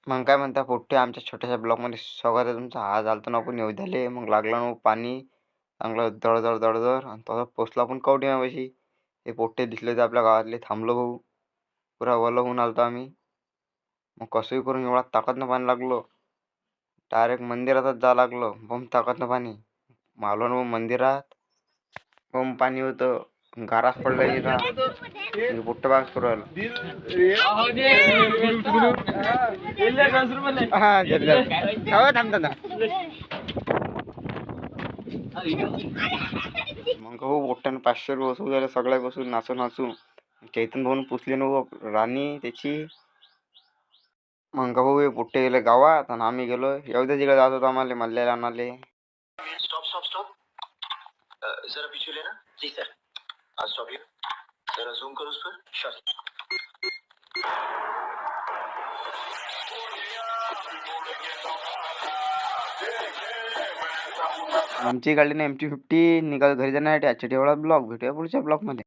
मग काय म्हणता पोट्टे, आमच्या छोट्याशा ब्लॉकमध्ये स्वागत आहे तुमचं. आज आलतो ना आपण येवध्याले, मग लागला ना पाणी चांगलं दळदळ दळदळ, आणि तसा पोचला आपण कवठीमापाशी. हे पोट्टे दिसले होते आपल्या गावातले, थांबलो भाऊ. पुरा ओलं होऊन आलतो आम्ही. मग कसंही करून एवढा ताकदनं पाणी लागलो, डायरेक्ट मंदिरातच जा लागलो. बम ताकदनं पाणी मारलो ना मंदिरात. बम पाणी होतं, गारास पडला की का पोट्ट बाग करू राहिलो. हा थांबता ना मग हो पोट्ट्यानं 500 रुपये वसूल झाले सगळ्या बसून नाचू नाचू. चैतन भाऊन पुसली ना राणी त्याची. मग भाऊ हे पोट्टे गेले गावात आणि आम्ही गेलो एवढ्या तिकडे जात होतो आम्हाला मल्ल्याला आणाले. स्टॉप स्टॉप स्टॉप, जरा पीछे लेना जी सर. आज स्टॉप हियर, जरा जूम करो उस पर. शॉट. आमची गाडी ना MT-50 निघाल घरी जाण्यासाठी. आजच्या एवढा ब्लॉग भेटूया पुढच्या ब्लॉग मध्ये.